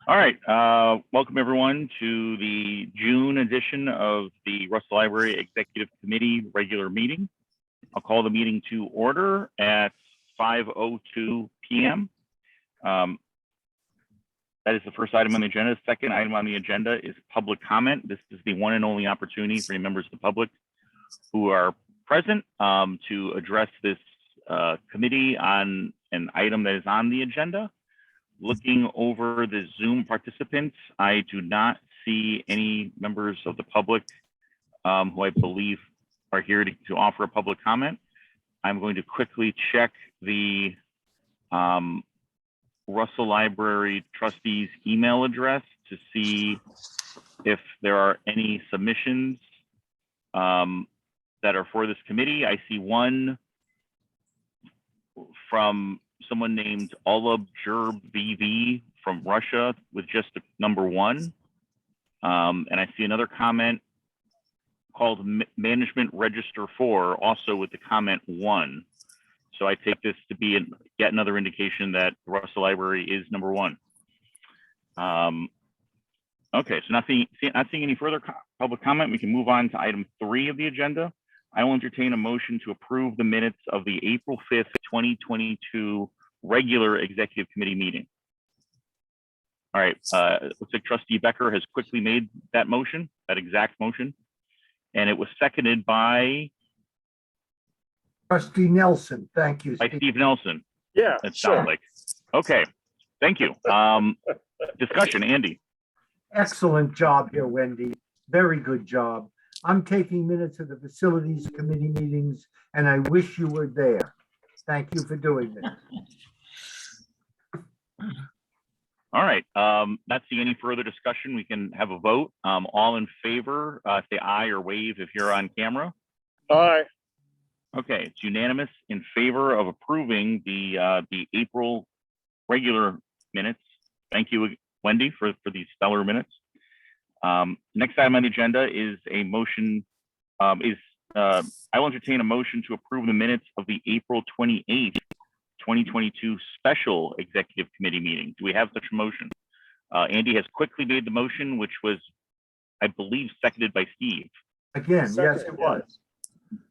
All right, welcome everyone to the June edition of the Russell Library Executive Committee regular meeting. I'll call the meeting to order at 5:02 p.m. That is the first item on the agenda. Second item on the agenda is public comment. This is the one and only opportunity for any members of the public who are present to address this committee on an item that is on the agenda. Looking over the Zoom participants, I do not see any members of the public who I believe are here to offer a public comment. I'm going to quickly check the Russell Library trustees email address to see if there are any submissions that are for this committee. I see one from someone named Adjourn from Russia with just number 1. And I see another comment called Management Register 4, also with the comment 1. So I take this to be yet another indication that the Russell Library is number 1. Okay, so not seeing any further public comment, we can move on to item 3 of the agenda. I will entertain a motion to approve the minutes of the April 5th, 2022 regular executive committee meeting. All right, looks like Trustee Becker has quickly made that motion, that exact motion, and it was seconded by Trustee Nelson. Thank you, by Steve Nelson. Yeah, That sure. sounds like. Okay, thank you. Discussion, Andy. Excellent job here, Wendy. Very good job. I'm taking minutes of the facilities committee meetings, and I wish you were there. Thank you for doing this. All right, not seeing any further discussion, we can have a vote. All in favor, say aye or wave if you're on camera. Aye. Okay, it's unanimous in favor of approving the April regular minutes. Thank you, Wendy, for these stellar minutes. Next item on the agenda is a motion, I will entertain a motion to approve the minutes of the April 28th, 2022 special executive committee meeting. Do we have such a motion? Andy has quickly made the motion, which was, I believe, seconded by Steve. Again, yes, it was.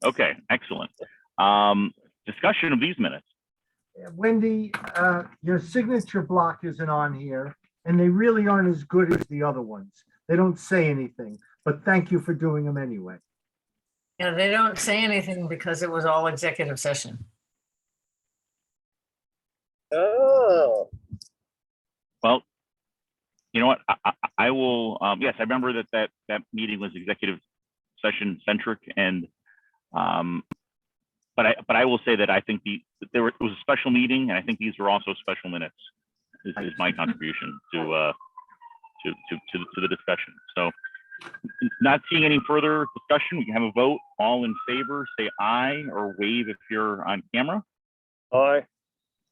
Okay, excellent. Discussion of these minutes. Wendy, your signature block isn't on here, and they really aren't as good as the other ones. They don't say anything, but thank you for doing them anyway. Yeah, they don't say anything because it was all executive session. Oh, Well, you know what? I will. Yes, I remember that meeting was executive session centric, and but I will say that I think it was a special meeting, and I think these were also special minutes. This is my contribution to the discussion. So, not seeing any further discussion, we can have a vote. All in favor, say aye or wave if you're on camera. aye.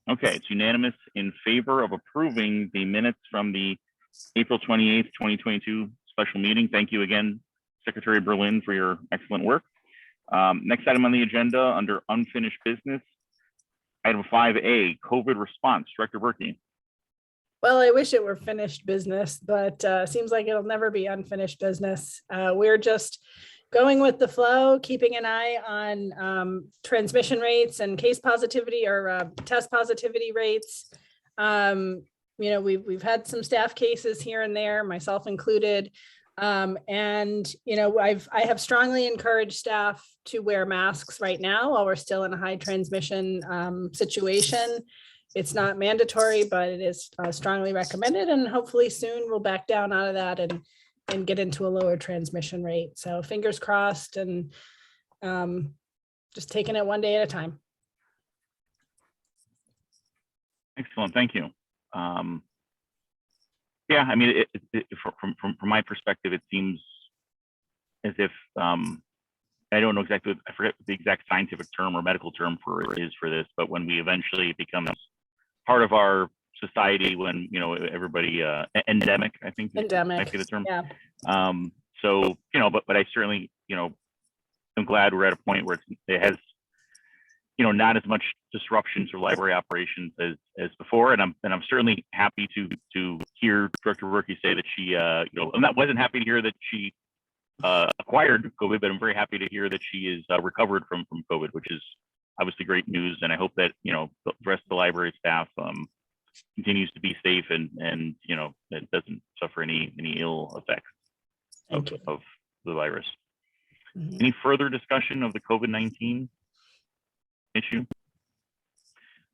Okay, it's unanimous in favor of approving the minutes from the April 28th, 2022 special meeting. Thank you again, Secretary Berlin, for your excellent work. Next item on the agenda under unfinished business, item 5A, COVID response. Director Berkey. Well, I wish it were finished business, but seems like it'll never be unfinished business. We're just going with the flow, keeping an eye on transmission rates and case positivity or test positivity rates. We've had some staff cases here and there, myself included. And I have strongly encouraged staff to wear masks right now while we're still in a high transmission situation. It's not mandatory, but it is strongly recommended, and hopefully soon we'll back down out of that and get into a lower transmission rate. So fingers crossed, and just taking it one day at a time. Excellent, thank you. Yeah, I mean, from my perspective, it seems as if I don't know exactly, I forget the exact scientific term or medical term for this, but when we eventually become part of our society, when everybody endemic, I think Endemic, might be the term. yeah. So but I certainly am glad we're at a point where it has not as much disruption to library operations as before. And I'm certainly happy to hear Director Berkey say that she, wasn't happy to hear that she acquired COVID, but I'm very happy to hear that she is recovered from COVID, which is obviously great news. And I hope that, the rest of the library staff continues to be safe and that doesn't suffer any ill effects of the virus. Mhm. Any further discussion of the COVID-19 issue?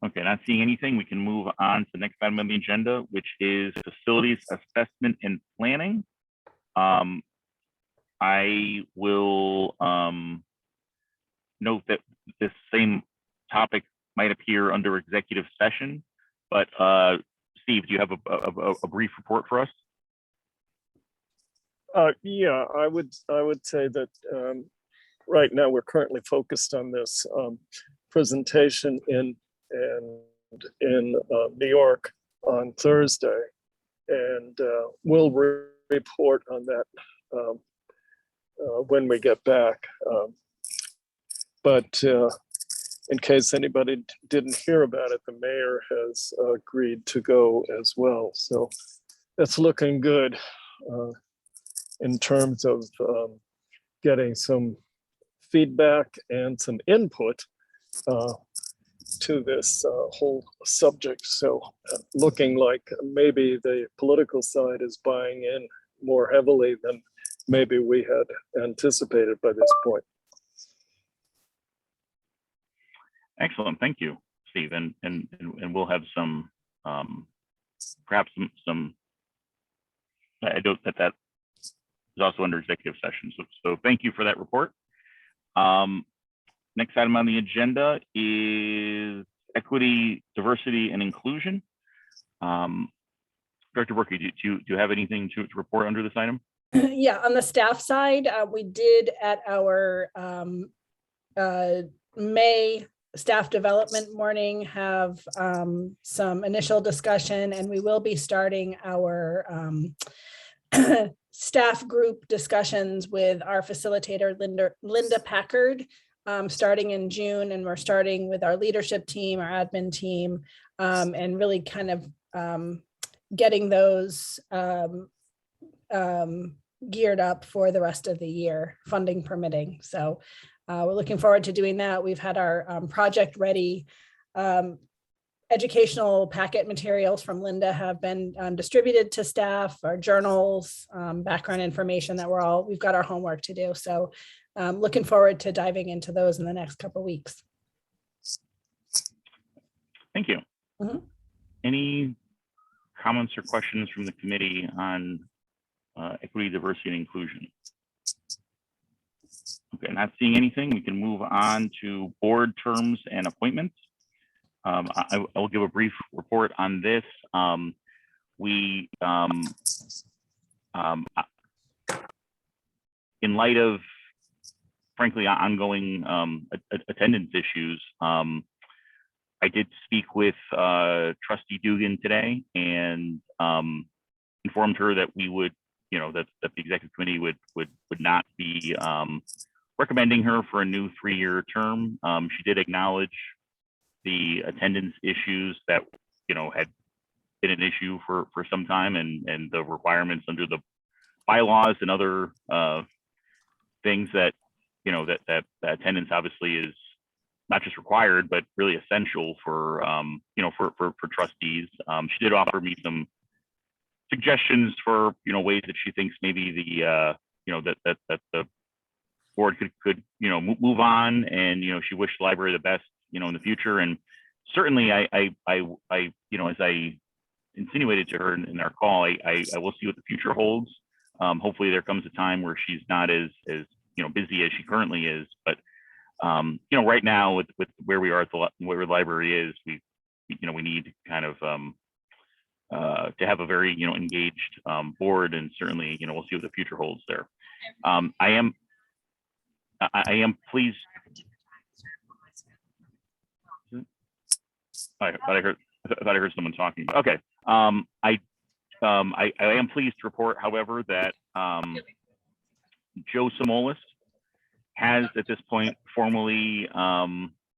Okay, not seeing anything. We can move on to the next item on the agenda, which is facilities assessment and planning. I will note that this same topic might appear under executive session, but Steve, do you have a brief report for us? Yeah, I would say that right now we're currently focused on this presentation in New York on Thursday, and we'll report on that when we get back. But in case anybody didn't hear about it, the mayor has agreed to go as well. So that's looking good in terms of getting some feedback and some input to this whole subject. So looking like maybe the political side is buying in more heavily than maybe we had anticipated by this point. Excellent, thank you, Steve. And we'll have some, perhaps some. I don't that is also under executive session. So thank you for that report. Next item on the agenda is equity, diversity, and inclusion. Director Berkey, do you have anything to report under this item? Yeah, on the staff side, we did at our May staff development morning have some initial discussion, and we will be starting our staff group discussions with our facilitator, Linda Packard, starting in June. And we're starting with our leadership team, our admin team, and really kind of getting those geared up for the rest of the year, funding permitting. So we're looking forward to doing that. We've had our project ready. Educational packet materials from Linda have been distributed to staff, our journals, background information that we've got our homework to do. So looking forward to diving into those in the next couple of weeks. Thank you. Mm-hmm. Any comments or questions from the committee on equity, diversity, and inclusion? Okay, not seeing anything. We can move on to board terms and appointments. I will give a brief report on this. In light of, frankly, ongoing attendance issues, I did speak with Trustee Dugan today and informed her that we would, that the executive committee would not be recommending her for a new 3-year term. She did acknowledge the attendance issues that had been an issue for some time, and the requirements under the bylaws and other things that that attendance obviously is not just required but really essential for for trustees. She did offer me some suggestions for ways that she thinks maybe the that the board could move on, and she wished the library the best in the future. And certainly I as I insinuated to her in our call, I will see what the future holds. Hopefully there comes a time where she's not as busy as she currently is, but right now with where we are at where the library is, we need kind of to have a very engaged board, and certainly we'll see what the future holds there. I am pleased. I thought I heard someone talking. Okay. I am pleased to report, however, that Joe Samolis has at this point formally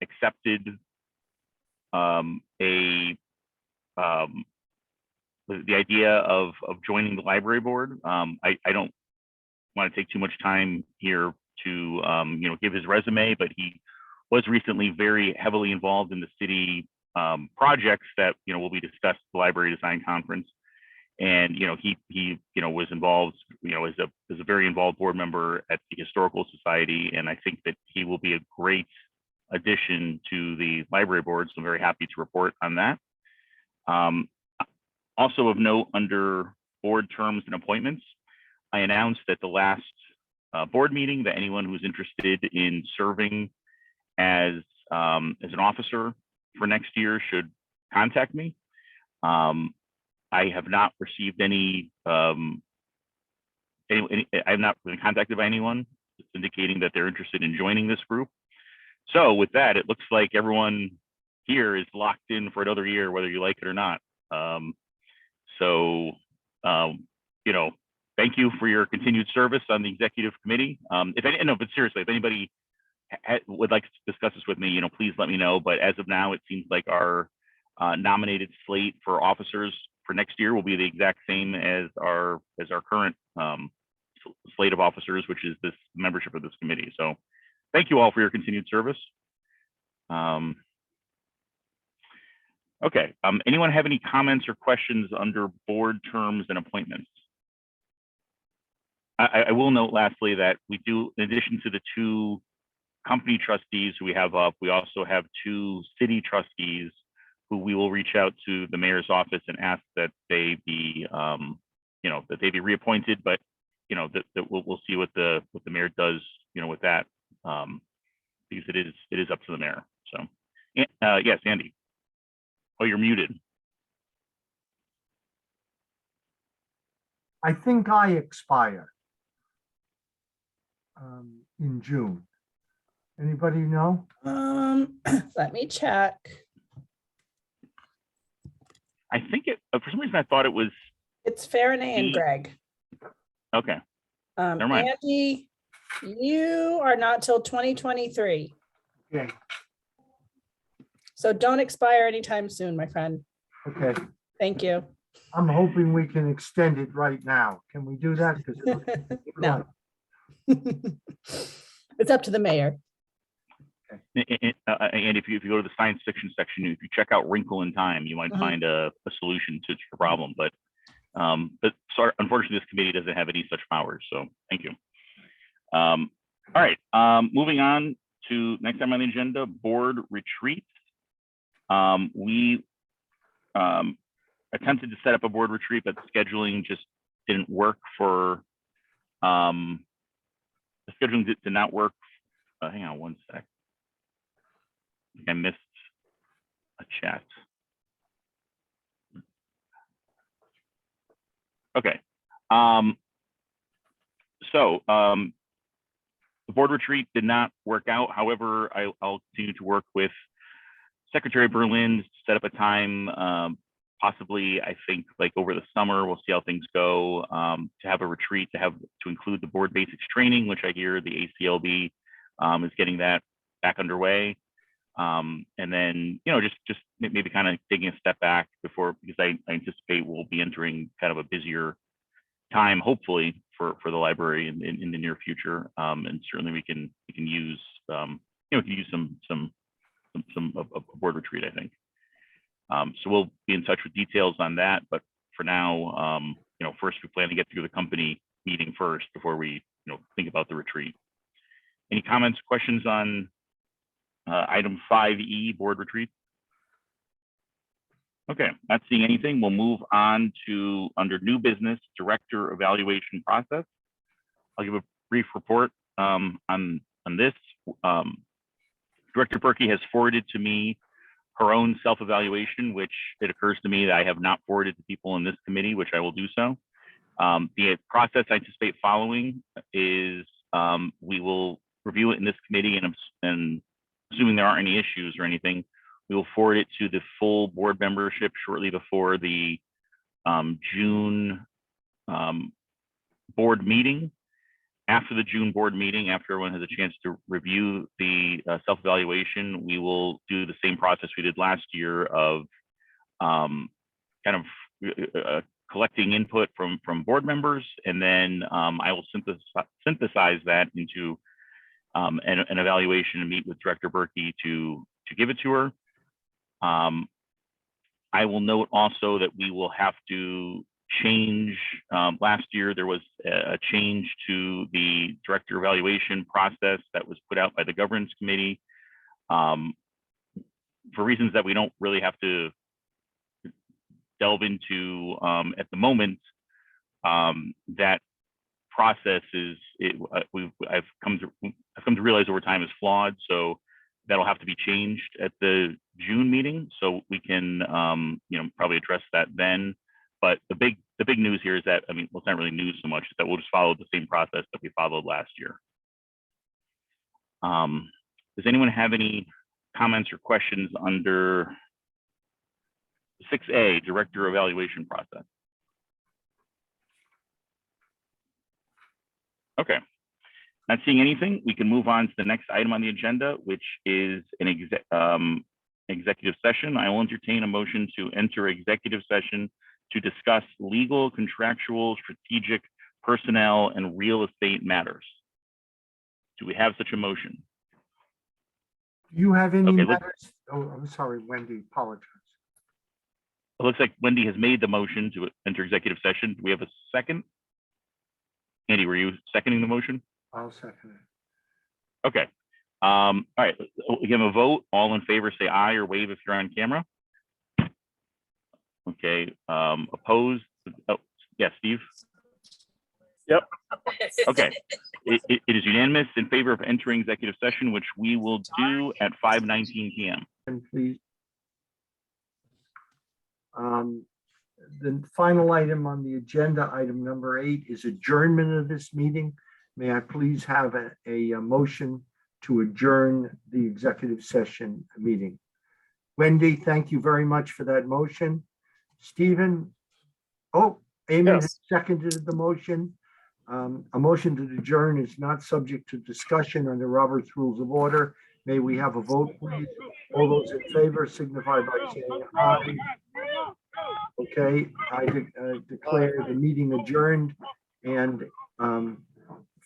accepted the idea of joining the library board. I don't want to take too much time here to give his resume, but he was recently very heavily involved in the city projects that will be discussed at the library design conference. And he was involved as a very involved board member at the Historical Society, and I think that he will be a great addition to the library board. So I'm very happy to report on that. Also of note, under board terms and appointments, I announced at the last board meeting that anyone who's interested in serving as an officer for next year should contact me. I have not received any I've not been contacted by anyone indicating that they're interested in joining this group. So with that, it looks like everyone here is locked in for another year, whether you like it or not. Thank you for your continued service on the executive committee. But seriously, if anybody would like to discuss this with me, please let me know. But as of now, it seems like our nominated slate for officers for next year will be the exact same as our current slate of officers, which is this membership of this committee. So thank you all for your continued service. Okay, anyone have any comments or questions under board terms and appointments? I will note lastly that we do, in addition to the 2 company trustees who we have up, we also have 2 city trustees who we will reach out to the mayor's office and ask that they be, that they be reappointed. But that we'll see what the mayor does, with that, because it is up to the mayor. So, yes, Andy. Oh, you're muted. I think I expire in June. Anybody know? Let me check. I think for some reason I thought it was. It's Farinay and Greg. Okay. Never mind. Andy, you are not till 2023. Okay. So don't expire anytime soon, my friend. Okay. Thank you. I'm hoping we can extend it right now. Can we do that? No. It's up to the mayor. And if you go to the science fiction section, if you check out Wrinkle in Time, you might find a solution to your problem. But sorry, unfortunately, this committee doesn't have any such powers. So thank you. All right, moving on to next time on the agenda, board retreat. We attempted to set up a board retreat, but scheduling just didn't work for. The scheduling did not work. Hang on one sec. I missed a chat. Okay. The board retreat did not work out. However, I'll continue to work with Secretary Berlin to set up a time, possibly, I think, like over the summer. We'll see how things go, to have a retreat, to include the board basics training, which I hear the ACLB is getting that back underway. And then, just maybe kind of taking a step back because I anticipate we'll be entering kind of a busier time, hopefully, for the library in the near future. And certainly we can use some board retreat, I think. So we'll be in touch with details on that. But for now, first we plan to get through the company meeting first before we think about the retreat. Any comments, questions on item 5E, board retreat? Okay, not seeing anything. We'll move on to under new business, director evaluation process. I'll give a brief report on this. Director Berkey has forwarded to me her own self-evaluation, which it occurs to me that I have not forwarded to people in this committee, which I will do so. The process I anticipate following is we will review it in this committee, and assuming there aren't any issues or anything, we will forward it to the full board membership shortly before the June board meeting. After the June board meeting, after everyone has a chance to review the self-evaluation, we will do the same process we did last year of kind of collecting input from board members, and then I will synthesize that into an evaluation and meet with Director Berkey to give it to her. I will note also that we will have to change. Last year, there was a change to the director evaluation process that was put out by the governance committee. For reasons that we don't really have to delve into at the moment, that process is, I've come to realize over time is flawed. So that'll have to be changed at the June meeting, so we can probably address that then. But the big news here is that, I mean, well, it's not really news so much, is that we'll just follow the same process that we followed last year. Does anyone have any comments or questions under 6A, director evaluation process? Okay, not seeing anything, we can move on to the next item on the agenda, which is an executive session. I will entertain a motion to enter executive session to discuss legal, contractual, strategic, personnel, and real estate matters. Do we have such a motion? You have any Okay, matters? Oh, I'm sorry, Wendy, apologize. It looks like Wendy has made the motion to enter executive session. Do we have a second? Andy, were you seconding the motion? I'll second it. Okay. All right, we give a vote. All in favor, say aye or wave if you're on camera. Okay, opposed? Oh, yeah, Steve? Yep. Okay, it is unanimous in favor of entering executive session, which we will do at 5:19 p.m. And please. The final item on the agenda, item number 8, is adjournment of this meeting. May I please have a motion to adjourn the executive session meeting? Wendy, thank you very much for that motion. Stephen? Oh, Amy has Yes. seconded the motion. A motion to adjourn is not subject to discussion under Robert's Rules of Order. May we have a vote, please? All those in favor signify by saying aye. Okay, I declare the meeting adjourned, and